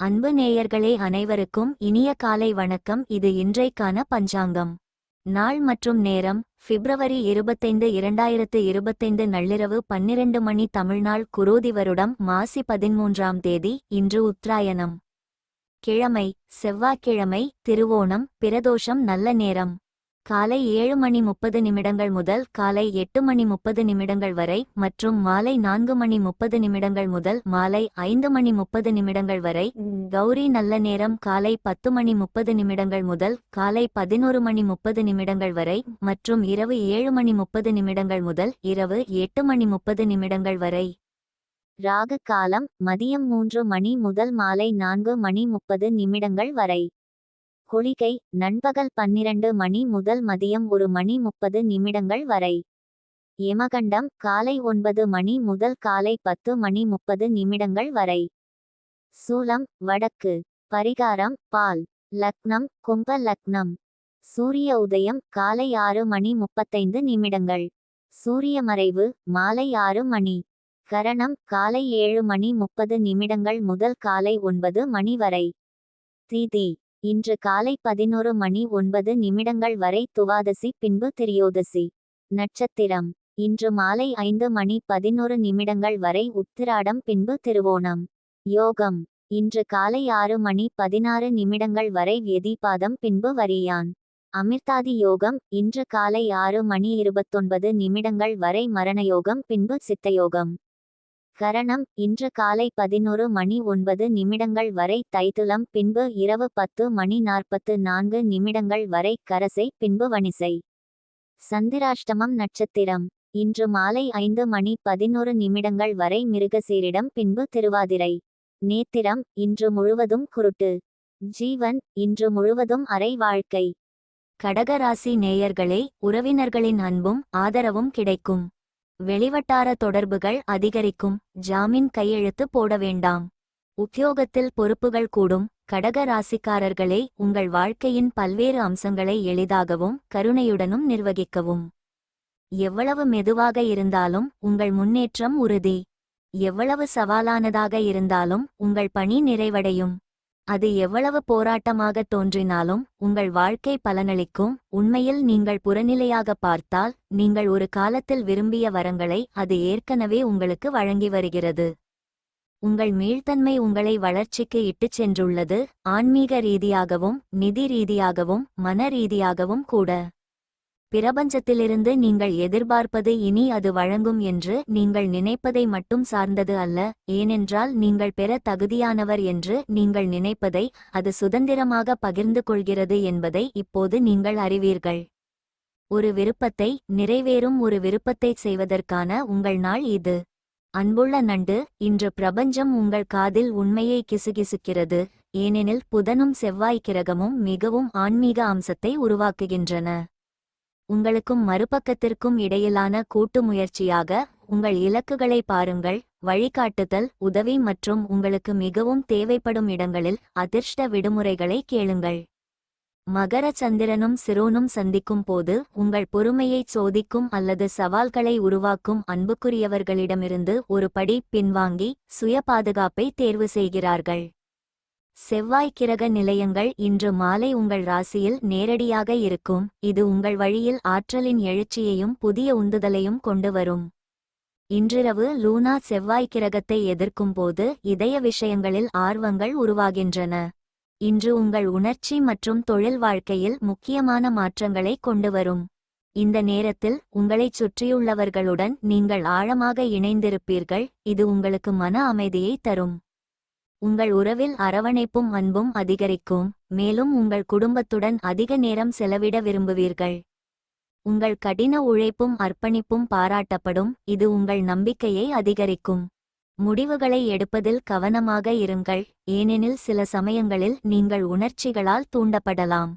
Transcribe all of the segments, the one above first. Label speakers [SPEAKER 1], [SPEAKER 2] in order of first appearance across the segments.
[SPEAKER 1] அன்பு நேயர்களே, அனைவருக்கும் இனிய காலை வணக்கம். இது இன்றைக்கான பஞ்சாங்கம். நாள் மற்றும் நேரம் பிப்ரவரி 25, 2025 நள்ளிரவு 12 மணி. தமிழ்நாள் குரோதி வருடம் மாசி 13ஆம் தேதி. இன்று உத்தராயணம். கிழமை செவ்வாய்க்கிழமை. திருவோணம். பிரதோஷம். நல்ல நேரம் காலை 7:30 முதல் காலை 8:30 வரை மற்றும் மாலை 4:30 முதல் மாலை 5:30 வரை. கௌரி நல்ல நேரம் காலை 10:30 முதல் காலை 11:30 வரை மற்றும் இரவு 7:30 முதல் இரவு 8:30 வரை. ராகு காலம் மதியம் 3 மணி முதல் மாலை 4:30 வரை. குளிகை நண்பகல் 12 மணி முதல் மதியம் 1:30 வரை. யமகண்டம் காலை 9 மணி முதல் காலை 10:30 வரை. சூலம் வடக்கு. பரிகாரம் பால். லக்னம் கும்ப லக்னம். சூரிய உதயம் காலை 6:35. சூரிய மறைவு மாலை 6 மணி. கரணம் காலை 7:30 முதல் காலை 9 மணி வரை. திதி இன்று காலை 11:09 வரை துவாதசி, பின்பு திரியோதசி. நட்சத்திரம் இன்று மாலை 5:11 வரை உத்திராடம், பின்பு திருவோணம். யோகம் இன்று காலை 6:16 வரை வியதிபாதம், பின்பு வரியான். அமிர்தாதி யோகம் இன்று காலை 6:29 வரை மரணயோகம், பின்பு சித்தயோகம். கரணம் இன்று காலை 11:09 வரை தைத்துலம், பின்பு இரவு 10:44 வரை கரசை, பின்பு வணிசை. சந்திராஷ்டமம் நட்சத்திரம் இன்று மாலை 5:11 வரை மிருகசீரிடம், பின்பு திருவாதிரை. நேத்திரம் இன்று முழுவதும் குருட்டு. ஜீவன் இன்று முழுவதும் அரை வாழ்க்கை. கடகராசி நேயர்களே, உறவினர்களின் அன்பும் ஆதரவும் கிடைக்கும். வெளிவட்டார தொடர்புகள் அதிகரிக்கும். ஜாமீன் கையெழுத்து போட வேண்டாம். உத்தியோகத்தில் பொறுப்புகள் கூடும். கடக ராசிக்காரர்களே, உங்கள் வாழ்க்கையின் பல்வேறு அம்சங்களை எளிதாகவும் கருணையுடனும் நிர்வகிக்கவும். எவ்வளவு மெதுவாக இருந்தாலும் உங்கள் முன்னேற்றம் உறுதி. எவ்வளவு சவாலானதாக இருந்தாலும் உங்கள் பணி நிறைவடையும். அது எவ்வளவு போராட்டமாக தோன்றினாலும் உங்கள் வாழ்க்கை பலனளிக்கும். உண்மையில் நீங்கள் புறநிலையாக பார்த்தால் நீங்கள் ஒரு காலத்தில் விரும்பிய வரங்களை அது ஏற்கனவே உங்களுக்கு வழங்கி வருகிறது. உங்கள் மீள்தன்மை உங்களை வளர்ச்சிக்கு இட்டுச் சென்றுள்ளது. ஆன்மீக ரீதியாகவும் நிதி ரீதியாகவும் மன ரீதியாகவும் கூட. பிரபஞ்சத்திலிருந்து நீங்கள் எதிர்பார்ப்பது இனி அது வழங்கும் என்று நீங்கள் நினைப்பதை மட்டும் சார்ந்தது அல்ல. ஏனென்றால் நீங்கள் பெற தகுதியானவர் என்று நீங்கள் நினைப்பதை அது சுதந்திரமாக பகிர்ந்து கொள்கிறது என்பதை இப்போது நீங்கள் அறிவீர்கள். ஒரு விருப்பத்தை நிறைவேறும் ஒரு விருப்பத்தை செய்வதற்கான உங்கள் நாள் இது. அன்புள்ள நண்டு, இன்று பிரபஞ்சம் உங்கள் காதில் உண்மையை கிசுகிசுக்கிறது. ஏனெனில் புதனும் செவ்வாய் கிரகமும் மிகவும் ஆன்மீக அம்சத்தை உருவாக்குகின்றன. உங்களுக்கும் மறுபக்கத்திற்கும் இடையிலான கூட்டு முயற்சியாக உங்கள் இலக்குகளை பாருங்கள். வழிகாட்டுதல், உதவி மற்றும் உங்களுக்கு மிகவும் தேவைப்படும் இடங்களில் அதிர்ஷ்ட விடுமுறைகளை கேளுங்கள். மகர சந்திரனும் சிரோனும் சந்திக்கும் போது உங்கள் பொறுமையைச் சோதிக்கும் அல்லது சவால்களை உருவாக்கும் அன்புக்குரியவர்களிடமிருந்து ஒரு படி பின்வாங்கி சுய பாதுகாப்பை தேர்வு செய்கிறார்கள். செவ்வாய் கிரக நிலையங்கள் இன்று மாலை உங்கள் ராசியில் நேரடியாக இருக்கும். இது உங்கள் வழியில் ஆற்றலின் எழுச்சியையும் புதிய உந்துதலையும் கொண்டு வரும். இன்றிரவு லூனா செவ்வாய் கிரகத்தை எதிர்க்கும்போது இதய விஷயங்களில் ஆர்வங்கள் உருவாகின்றன. இன்று உங்கள் உணர்ச்சி மற்றும் தொழில் வாழ்க்கையில் முக்கியமான மாற்றங்களை கொண்டு வரும். இந்த நேரத்தில் உங்களைச் சுற்றியுள்ளவர்களுடன் நீங்கள் ஆழமாக இணைந்திருப்பீர்கள். இது உங்களுக்கு மன அமைதியை தரும். உங்கள் உறவில் அரவணைப்பும் அன்பும் அதிகரிக்கும். மேலும் உங்கள் குடும்பத்துடன் அதிக நேரம் செலவிட விரும்புவீர்கள். உங்கள் கடின உழைப்பும் அர்ப்பணிப்பும் பாராட்டப்படும். இது உங்கள் நம்பிக்கையை அதிகரிக்கும். முடிவுகளை எடுப்பதில் கவனமாக இருங்கள், ஏனெனில் சில சமயங்களில் நீங்கள் உணர்ச்சிகளால் தூண்டப்படலாம்.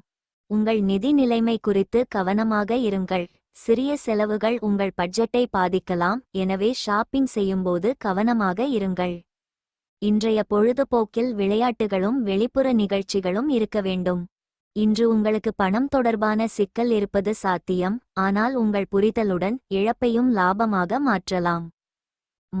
[SPEAKER 1] உங்கள் நிதி நிலைமை குறித்து கவனமாக இருங்கள். சிறிய செலவுகள் உங்கள் பட்ஜெட்டை பாதிக்கலாம், எனவே ஷாப்பிங் செய்யும்போது கவனமாக இருங்கள். இன்றைய பொழுதுபோக்கில் விளையாட்டுகளும் வெளிப்புற நிகழ்ச்சிகளும் இருக்க வேண்டும். இன்று உங்களுக்கு பணம் தொடர்பான சிக்கல் இருப்பது சாத்தியம், ஆனால் உங்கள் புரிதலுடன் இழப்பையும் லாபமாக மாற்றலாம்.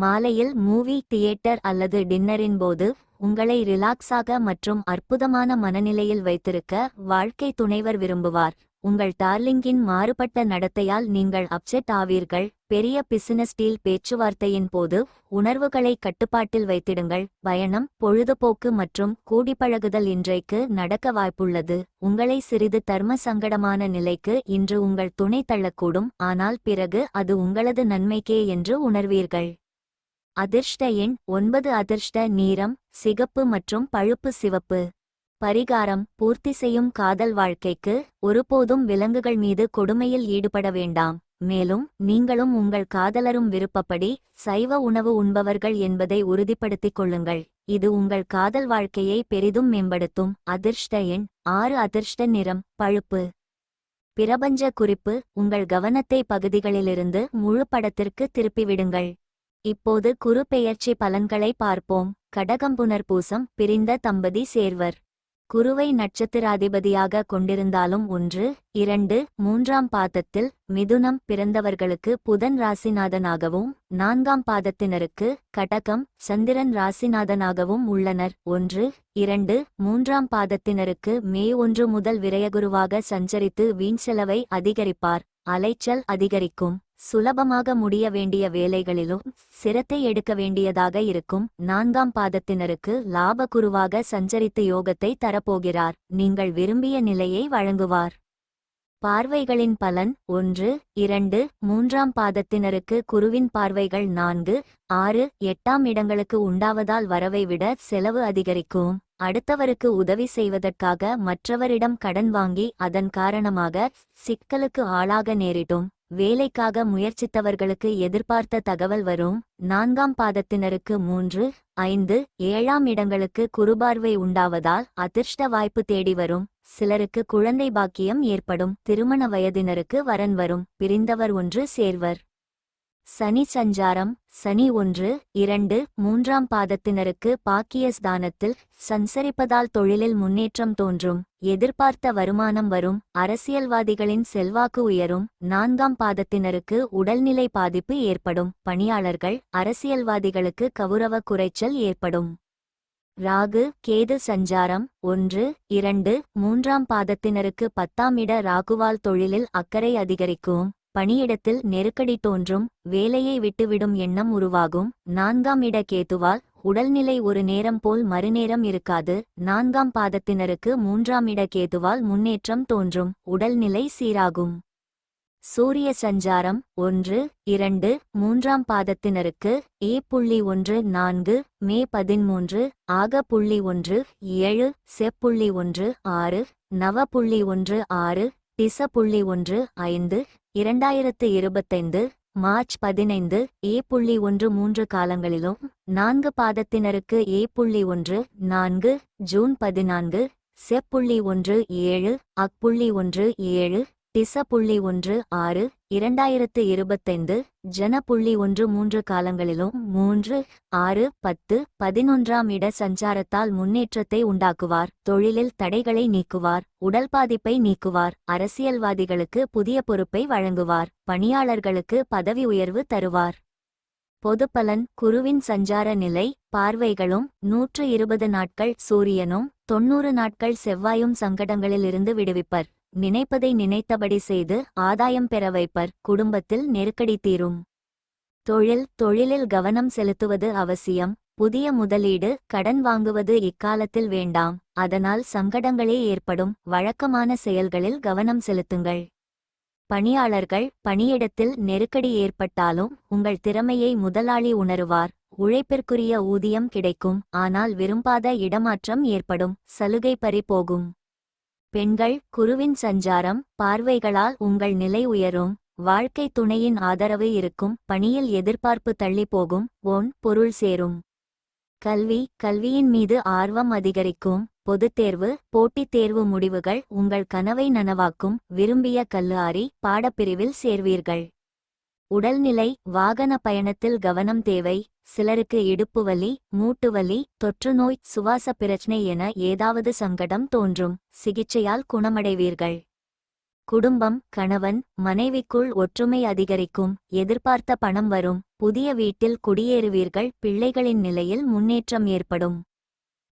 [SPEAKER 1] மாலையில் மூவி, தியேட்டர் அல்லது டின்னரின் போது உங்களை ரிலாக்ஸாக மற்றும் அற்புதமான மனநிலையில் வைத்திருக்க வாழ்க்கை துணைவர் விரும்புவார். உங்கள் டார்லிங்கின் மாறுபட்ட நடத்தையால் நீங்கள் அப்செட் ஆவீர்கள். பெரிய பிசினஸ் டீல் பேச்சுவார்த்தையின் போது உணர்வுகளை கட்டுப்பாட்டில் வைத்திடுங்கள். பயணம், பொழுதுபோக்கு மற்றும் கூடிப்பழகுதல் இன்றைக்கு நடக்க வாய்ப்புள்ளது. உங்களை சிறிது தர்ம சங்கடமான நிலைக்கு இன்று உங்கள் துணை தள்ளக்கூடும், ஆனால் பிறகு அது உங்களது நன்மைக்கே என்று உணர்வீர்கள். அதிர்ஷ்ட எண் 9. அதிர்ஷ்ட நிறம் சிகப்பு மற்றும் பழுப்பு சிவப்பு. பரிகாரம்: பூர்த்தி செய்யும் காதல் வாழ்க்கைக்கு ஒருபோதும் விலங்குகள் மீது கொடுமையில் ஈடுபட வேண்டாம். மேலும் நீங்களும் உங்கள் காதலரும் விருப்பப்படி சைவ உணவு உண்பவர்கள் என்பதை உறுதிப்படுத்திக் கொள்ளுங்கள். இது உங்கள் காதல் வாழ்க்கையை பெரிதும் மேம்படுத்தும். அதிர்ஷ்ட எண் 6. அதிர்ஷ்ட நிறம் பழுப்பு. பிரபஞ்ச குறிப்பு: உங்கள் கவனத்தை பகுதிகளிலிருந்து முழு படத்திற்கு திருப்பிவிடுங்கள். இப்போது குரு பெயர்ச்சி பலன்களை பார்ப்போம். கடகம் புனர்பூசம் பிரிந்த தம்பதி சேர்வர். குருவை நட்சத்திராதிபதியாக கொண்டிருந்தாலும் 1, 2, 3ஆம் பாதத்தில் மிதுனம் பிறந்தவர்களுக்கு புதன் ராசிநாதனாகவும் 4ஆம் பாதத்தினருக்கு கடகம் சந்திரன் ராசிநாதனாகவும் உள்ளனர். 1, 2, 3ஆம் பாதத்தினருக்கு மே 1 முதல் விரயகுருவாக சஞ்சரித்து வீண் செலவை அதிகரிப்பார். அலைச்சல் அதிகரிக்கும். சுலபமாக முடிய வேண்டிய வேலைகளிலும் சிரத்தை எடுக்க வேண்டியதாக இருக்கும். 4ஆம் பாதத்தினருக்கு லாபகுருவாக சஞ்சரித்து யோகத்தை தரப்போகிறார். நீங்கள் விரும்பிய நிலையை வழங்குவார். பார்வைகளின் பலன்: 1, 2, 3ஆம் பாதத்தினருக்கு குருவின் பார்வைகள் 4, 6, 8ஆம் இடங்களுக்கு உண்டாவதால் வரவை விட செலவு அதிகரிக்கும். அடுத்தவருக்கு உதவி செய்வதற்காக மற்றவரிடம் கடன் வாங்கி அதன் காரணமாக சிக்கலுக்கு ஆளாக நேரிடும். வேலைக்காக முயற்சித்தவர்களுக்கு எதிர்பார்த்த தகவல் வரும். 4ஆம் பாதத்தினருக்கு 3, 5, 7ஆம் இடங்களுக்கு குருபார்வை உண்டாவதால் அதிர்ஷ்ட வாய்ப்பு தேடி வரும். சிலருக்கு குழந்தை பாக்கியம் ஏற்படும். திருமண வயதினருக்கு வரன் வரும். பிரிந்தவர் ஒன்று சேர்வர். சனி சஞ்சாரம்: சனி 1, 2, 3ஆம் பாதத்தினருக்கு பாக்கியஸ்தானத்தில் சஞ்சரிப்பதால் தொழிலில் முன்னேற்றம் தோன்றும். எதிர்பார்த்த வருமானம் வரும். அரசியல்வாதிகளின் செல்வாக்கு உயரும். 4ஆம் பாதத்தினருக்கு உடல்நிலை பாதிப்பு ஏற்படும். பணியாளர்கள், அரசியல்வாதிகளுக்கு கௌரவ குறைச்சல் ஏற்படும். ராகு கேது சஞ்சாரம்: 1, 2, 3ஆம் பாதத்தினருக்கு 10ஆம் இட ராகுவால் தொழிலில் அக்கறை அதிகரிக்கும். பணியிடத்தில் நெருக்கடி தோன்றும். வேலையை விட்டுவிடும் எண்ணம் உருவாகும். 4ஆம் இட கேதுவால் உடல்நிலை ஒரு நேரம் போல் மறுநேரம் இருக்காது. 4ஆம் பாதத்தினருக்கு 3ஆம் இட கேதுவால் முன்னேற்றம் தோன்றும். உடல்நிலை சீராகும். சூரிய சஞ்சாரம்: 1, 2, 3ஆம் பாதத்தினருக்கு A.1, 4, மே 13, ஆக.1, 7, செ.1, 6, நவ.1, 6, டிச.1, 5, 2025, மார்ச் 15, A.1, 3 காலங்களிலும் 4 பாதத்தினருக்கு A.1, 4, ஜூன் 14, செ.1, 7, அக்.1, 7, டிச.1, 6, 2025, ஜன.1, 3 காலங்களிலும் 3, 6, 10, 11ஆம் இட சஞ்சாரத்தால் முன்னேற்றத்தை உண்டாக்குவார். தொழிலில் தடைகளை நீக்குவார். உடல் பாதிப்பை நீக்குவார். அரசியல்வாதிகளுக்கு புதிய பொறுப்பை வழங்குவார். பணியாளர்களுக்கு பதவி உயர்வு தருவார். பொதுப்பலன்: குருவின் சஞ்சார நிலை பார்வைகளும் 120 நாட்கள் சூரியனும் 90 நாட்கள் செவ்வாயும் சங்கடங்களில் இருந்து விடுவிப்பர். நினைப்பதை நினைத்தபடி செய்து ஆதாயம் பெற வைப்பர். குடும்பத்தில் நெருக்கடி தீரும். தொழிலில் கவனம் செலுத்துவது அவசியம். புதிய முதலீடு, கடன் வாங்குவது இக்காலத்தில் வேண்டாம். அதனால் சங்கடங்களே ஏற்படும். வழக்கமான செயல்களில் கவனம் செலுத்துங்கள். பணியாளர்கள், பணியிடத்தில் நெருக்கடி ஏற்பட்டாலும் உங்கள் திறமையை முதலாளி உணருவார். உழைப்பிற்குரிய ஊதியம் கிடைக்கும். ஆனால் விரும்பாத இடமாற்றம் ஏற்படும். சலுகை பறி போகும். பெண்கள், குருவின் சஞ்சாரம் பார்வைகளால் உங்கள் நிலை உயரும். வாழ்க்கை துணையின் ஆதரவு இருக்கும். பணியில் எதிர்பார்ப்பு தள்ளி போகும். பொருள் சேரும். கல்வியின் மீது ஆர்வம் அதிகரிக்கும். பொதுத்தேர்வு, போட்டித் தேர்வு முடிவுகள் உங்கள் கனவை நனவாக்கும். விரும்பிய கல்லூரி பாடப்பிரிவில் சேர்வீர்கள். உடல்நிலை, வாகன பயணத்தில் கவனம் தேவை. சிலருக்கு இடுப்பு வலி, மூட்டு வலி, தொற்றுநோய், சுவாச பிரச்சனை என ஏதாவது சங்கடம் தோன்றும். சிகிச்சையால் குணமடைவீர்கள். குடும்பம், கணவன் மனைவிக்குள் ஒற்றுமை அதிகரிக்கும். எதிர்பார்த்த பணம் வரும். புதிய வீட்டில் குடியேறுவீர்கள். பிள்ளைகளின் நிலையில் முன்னேற்றம் ஏற்படும்.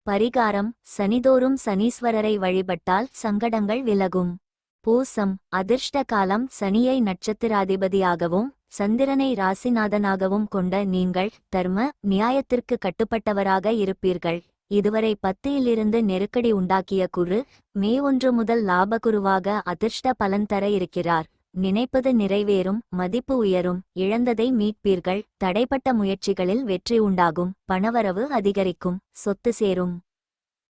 [SPEAKER 1] பரிகாரம்: சனிதோறும் சனீஸ்வரரை வழிபட்டால் சங்கடங்கள் விலகும். பூசம் அதிர்ஷ்ட காலம். சனியை நட்சத்திராதிபதியாகவும் சந்திரனை ராசிநாதனாகவும் கொண்ட நீங்கள் தர்ம நியாயத்திற்கு கட்டுப்பட்டவராக இருப்பீர்கள். இதுவரை 10 நெருக்கடி உண்டாக்கிய குரு மே 1 முதல் லாபகுருவாக அதிர்ஷ்ட பலன் தர இருக்கிறார். நினைப்பது நிறைவேறும். மதிப்பு உயரும். இழந்ததை மீட்பீர்கள். தடைப்பட்ட முயற்சிகளில் வெற்றி உண்டாகும். பணவரவு அதிகரிக்கும். சொத்து சேரும்.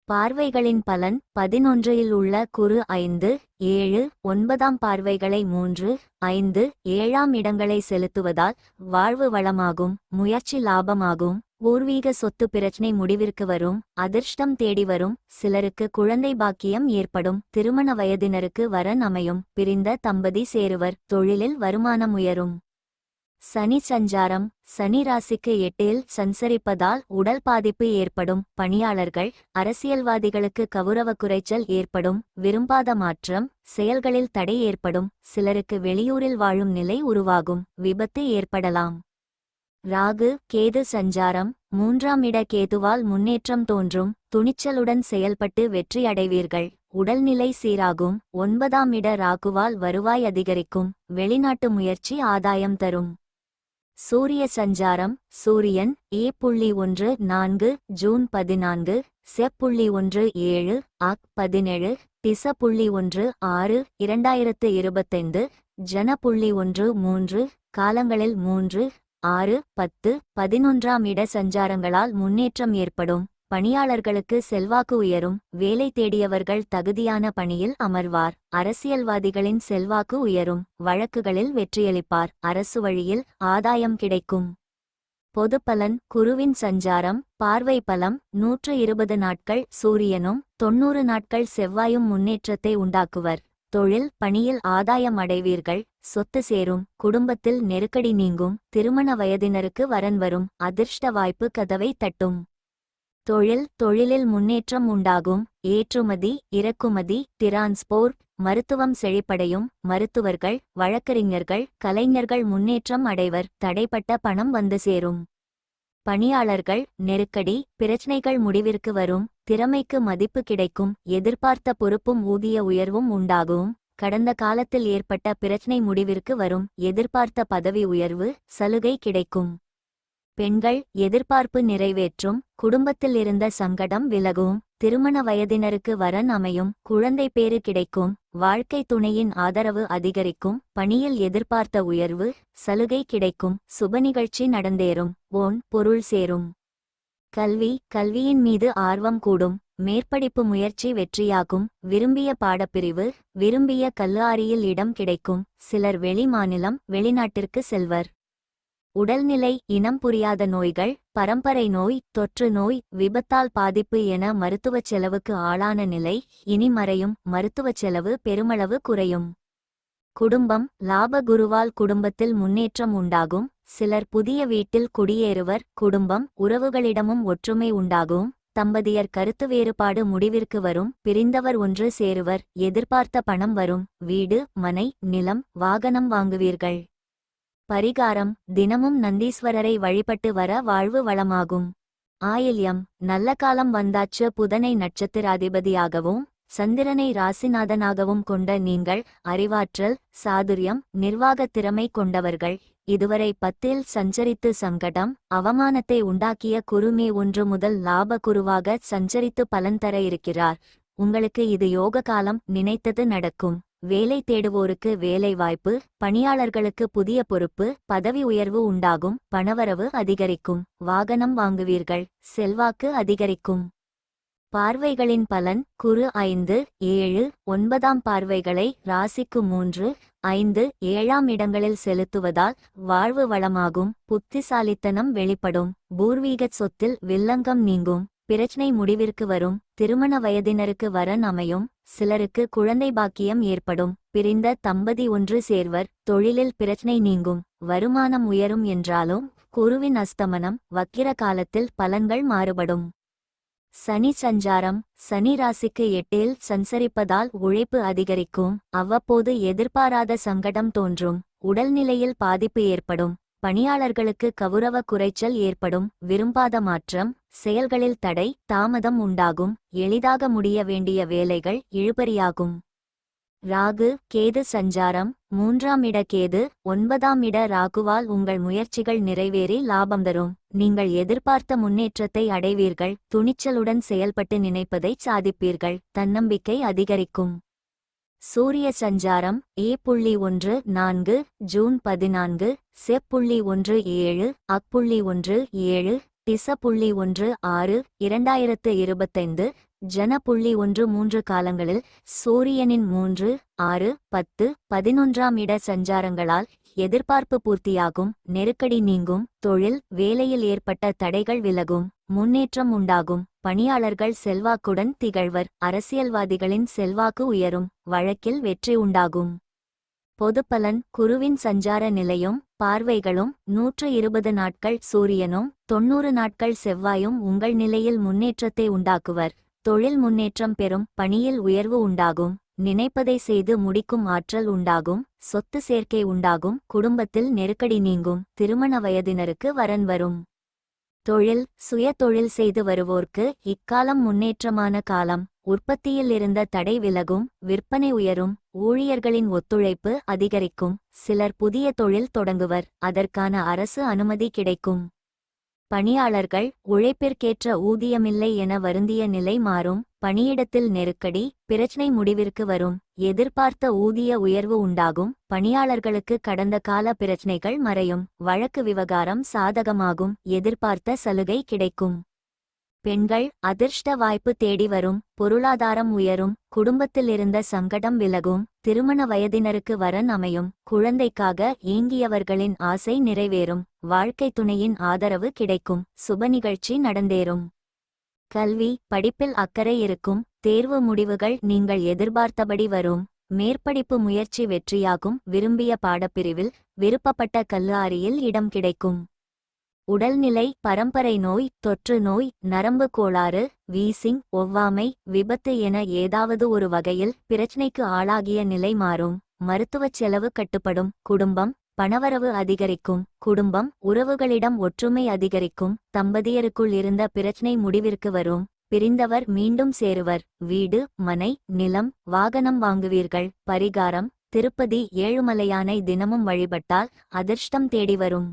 [SPEAKER 1] பார்வைகளின் பலன்: 11 உள்ள குரு 5, 7, 9 பார்வைகளை 3, 5, 7 இடங்களை செலுத்துவதால் வாழ்வு வளமாகும். முயற்சி லாபமாகும். பூர்வீக சொத்து பிரச்சனை முடிவிற்கு வரும். அதிர்ஷ்டம் தேடி வரும். சிலருக்கு குழந்தை பாக்கியம் ஏற்படும். திருமண வயதினருக்கு வரன் அமையும். பிரிந்த தம்பதி சேருவர். தொழிலில் வருமானம் உயரும். சனி சஞ்சாரம்: சனி ராசிக்கு 8 சஞ்சரிப்பதால் உடல் பாதிப்பு ஏற்படும். பணியாளர்கள், அரசியல்வாதிகளுக்கு கௌரவ குறைச்சல் ஏற்படும். விரும்பாத மாற்றம், செயல்களில் தடை ஏற்படும். சிலருக்கு வெளியூரில் வாழும் நிலை உருவாகும். விபத்து ஏற்படலாம். ராகு கேது சஞ்சாரம்: 3ஆம் இட கேதுவால் முன்னேற்றம் தோன்றும். துணிச்சலுடன் செயல்பட்டு வெற்றி அடைவீர்கள். உடல்நிலை சீராகும். 9ஆம் இட ராகுவால் வருவாய் அதிகரிக்கும். வெளிநாட்டு முயற்சி ஆதாயம் தரும். சூரிய சஞ்சாரம்: சூரியன் A.14 ஜூன் 14, செ.17 ஆக் 17, டிச.16 2025, ஜன.13 காலங்களில் 3, 6, 10, 11ஆம் இட சஞ்சாரங்களால் முன்னேற்றம் ஏற்படும். பணியாளர்களுக்கு செல்வாக்கு உயரும். வேலை தேடியவர்கள் தகுதியான பணியில் அமர்வார். அரசியல்வாதிகளின் செல்வாக்கு உயரும். வழக்குகளில் வெற்றியளிப்பார். அரசு வழியில் ஆதாயம் கிடைக்கும். பொதுப்பலன்: குருவின் சஞ்சாரம். பார்வை பலம்: 120 நாட்கள் சூரியனும் 90 நாட்கள் செவ்வாயும் முன்னேற்றத்தை உண்டாக்குவர். தொழில் பணியில் ஆதாயம் அடைவீர்கள். சொத்து சேரும். குடும்பத்தில் நெருக்கடி நீங்கும். திருமண வயதினருக்கு வரன் வரும். அதிர்ஷ்ட வாய்ப்பு கதவை தட்டும். தொழிலில் முன்னேற்றம் உண்டாகும். ஏற்றுமதி, இறக்குமதி, டிரான்ஸ்போர்ட், மருத்துவம் செழிப்படையும். மருத்துவர்கள், வழக்கறிஞர்கள், கலைஞர்கள் முன்னேற்றம் அடைவர். தடைப்பட்ட பணம் வந்து சேரும். பணியாளர்கள், நெருக்கடி, பிரச்சனைகள் முடிவிற்கு வரும். திறமைக்கு மதிப்பு கிடைக்கும். எதிர்பார்த்த பொறுப்பும் ஊதிய உயர்வும் உண்டாகும். கடந்த காலத்தில் ஏற்பட்ட பிரச்சனை முடிவிற்கு வரும். எதிர்பார்த்த பதவி உயர்வு, சலுகை கிடைக்கும். பெண்கள், எதிர்பார்ப்பு நிறைவேற்றும். குடும்பத்தில் இருந்த சங்கடம் விலகும். திருமண வயதினருக்கு வரன் அமையும். குழந்தை பேறு கிடைக்கும். வாழ்க்கை துணையின் ஆதரவு அதிகரிக்கும். பணியில் எதிர்பார்த்த உயர்வு, சலுகை கிடைக்கும். சுப நிகழ்ச்சி நடந்தேறும். பொருள் சேரும். கல்வியின் மீது ஆர்வம் கூடும். மேற்படிப்பு முயற்சி வெற்றியாகும். விரும்பிய பாடப்பிரிவு, விரும்பிய கல்லூரியில் இடம் கிடைக்கும். சிலர் வெளி மாநிலம், வெளிநாட்டிற்கு செல்வர். உடல்நிலை: இனம் புரியாத நோய்கள், பரம்பரை நோய், தொற்று நோய், விபத்தால் பாதிப்பு என மருத்துவச் செலவுக்கு ஆளான நிலை இனி மறையும். மருத்துவச் செலவு பெருமளவு குறையும். குடும்பம்: லாப குருவால் குடும்பத்தில் முன்னேற்றம் உண்டாகும். சிலர் புதிய வீட்டில் குடியேறுவர். குடும்பம், உறவுகளிடமும் ஒற்றுமை உண்டாகும். தம்பதியர் கருத்து வேறுபாடு முடிவிற்கு வரும். பிரிந்தவர் ஒன்று சேருவர். எதிர்பார்த்த பணம் வரும். வீடு, மனை, நிலம், வாகனம் வாங்குவீர்கள். பரிகாரம்: தினமும் நந்தீஸ்வரரை வழிபட்டு வர வாழ்வு வளமாகும். ஆயில்யம்: நல்ல காலம் வந்தாச்சு. புதனை நட்சத்திராதிபதியாகவும் சந்திரனை ராசிநாதனாகவும் கொண்ட நீங்கள் அறிவாற்றல், சாதுரியம், நிர்வாகத் திறமை கொண்டவர்கள். இதுவரை 10 சஞ்சரித்து சங்கடம், அவமானத்தை உண்டாக்கிய குரு மே 1 முதல் லாப குருவாக சஞ்சரித்து பலன் தர இருக்கிறார். உங்களுக்கு இது யோக காலம். நினைத்தது நடக்கும். வேலை தேடுவோருக்கு வேலை வாய்ப்பு, பணியாளர்களுக்கு புதிய பொறுப்பு, பதவி உயர்வு உண்டாகும். பணவரவு அதிகரிக்கும். வாகனம் வாங்குவீர்கள். செல்வாக்கு அதிகரிக்கும். பார்வைகளின் பலன்: குரு 5, 7, 9 பார்வைகளை ராசிக்கு 3, 5, 7 இடங்களில் செலுத்துவதால் வாழ்வு வளமாகும். புத்திசாலித்தனம் வெளிப்படும். பூர்வீக சொத்தில் வில்லங்கம் நீங்கும். பிரச்சனை முடிவிற்கு வரும். திருமண வயதினருக்கு வரன் அமையும். சிலருக்கு குழந்தை பாக்கியம் ஏற்படும். பிரிந்த தம்பதி ஒன்று சேர்வர். தொழிலில் பிரச்சனை நீங்கும். வருமானம் உயரும். என்றாலும் குருவின் அஸ்தமனம், வக்கிர காலத்தில் பலன்கள் மாறுபடும். சனி சஞ்சாரம். சனி ராசிக்கு 8இல் சஞ்சரிப்பதால் உழைப்பு அதிகரிக்கும். அவ்வப்போது எதிர்பாராத சங்கடம் தோன்றும். உடல்நிலையில் பாதிப்பு ஏற்படும். பணியாளர்களுக்கு கவுரவ குறைச்சல் ஏற்படும். விரும்பாத மாற்றம், செயல்களில் தடை தாமதம் உண்டாகும். எளிதாக முடிய வேண்டிய வேலைகள் இழுபறியாகும். ராகு கேது சஞ்சாரம். 3ஆம் இட கேது 9ஆம் இட ராகுவால் உங்கள் முயற்சிகள் நிறைவேறி லாபம் தரும். நீங்கள் எதிர்பார்த்த முன்னேற்றத்தை அடைவீர்கள். துணிச்சலுடன் செயல்பட்டு நினைப்பதைச் சாதிப்பீர்கள். தன்னம்பிக்கை அதிகரிக்கும். சூரிய சஞ்சாரம். A.14 ஜூன் 14, செ.17 அக்.17 டிச.16 2025 ஜன.13 காலங்களில் சூரியனின் 3, 6, 10, 11ஆம் இட சஞ்சாரங்களால் எதிர்பார்ப்பு பூர்த்தியாகும். நெருக்கடி நீங்கும். தொழில் வேலையில் ஏற்பட்ட தடைகள் விலகும். முன்னேற்றம் உண்டாகும். பணியாளர்கள் செல்வாக்குடன் திகழ்வர். அரசியல்வாதிகளின் செல்வாக்கு உயரும். வழக்கில் வெற்றி உண்டாகும். பொதுப்பலன். குருவின் சஞ்சார நிலையும் பார்வைகளும் 120 நாட்கள் சூரியனும் 90 நாட்கள் செவ்வாயும் உங்கள் நிலையில் முன்னேற்றத்தை உண்டாக்குவர். தொழில் முன்னேற்றம் பெறும். பணியில் உயர்வு உண்டாகும். நினைப்பதை செய்து முடிக்கும் ஆற்றல் உண்டாகும். சொத்து சேர்க்கை உண்டாகும். குடும்பத்தில் நெருக்கடி நீங்கும். திருமண வயதினருக்கு வரன் வரும். தொழில் சுய தொழில் செய்து வருவோர்க்கு இக்காலம் முன்னேற்றமான காலம். உற்பத்தியில் இருந்த தடை விலகும். விற்பனை உயரும். ஊழியர்களின் ஒத்துழைப்பு அதிகரிக்கும். சிலர் புதிய தொழில் தொடங்குவர். அதற்கான அரசு அனுமதி கிடைக்கும். பணியாளர்கள் உழைப்பிற்கேற்ற ஊதியமில்லை என வருந்திய நிலை மாறும். பணியிடத்தில் நெருக்கடி பிரச்சினை முடிவிற்கு வரும். எதிர்பார்த்த ஊதிய உயர்வு உண்டாகும். பணியாளர்களுக்கு கடந்த கால பிரச்சினைகள் மறையும். வழக்கு விவகாரம் சாதகமாகும். எதிர்பார்த்த சலுகை கிடைக்கும். பெண்கள் அதிர்ஷ்ட வாய்ப்பு தேடி வரும். பொருளாதாரம் உயரும். குடும்பத்தில் இருந்த சங்கடம் விலகும். திருமண வயதினருக்கு வரன் அமையும். குழந்தைக்காக ஏங்கியவர்களின் ஆசை நிறைவேறும். வாழ்க்கை துணையின் ஆதரவு கிடைக்கும். சுப நிகழ்ச்சி நடந்தேறும். கல்வி படிப்பில் அக்கறை இருக்கும். தேர்வு முடிவுகள் நீங்கள் எதிர்பார்த்தபடி வரும். மேற்படிப்பு முயற்சி வெற்றியாகும். விரும்பிய பாடப்பிரிவில் விருப்பப்பட்ட கல்லூரியில் இடம் கிடைக்கும். உடல்நிலை பரம்பரை நோய் தொற்று நோய் நரம்பு கோளாறு வீசிங் ஒவ்வாமை விபத்து என ஏதாவது ஒரு வகையில் பிரச்சினைக்கு ஆளாகிய நிலை மாறும். மருத்துவச் செலவு கட்டுப்படும். குடும்பம் பணவரவு அதிகரிக்கும். குடும்பம் உறவுகளிடம் ஒற்றுமை அதிகரிக்கும். தம்பதியருக்குள் இருந்த பிரச்சினை முடிவிற்கு வரும். பிரிந்தவர் மீண்டும் சேருவர். வீடு மனை நிலம் வாகனம் வாங்குவீர்கள். பரிகாரம் திருப்பதி ஏழுமலையானை தினமும் வழிபட்டால் அதிர்ஷ்டம் தேடி வரும்.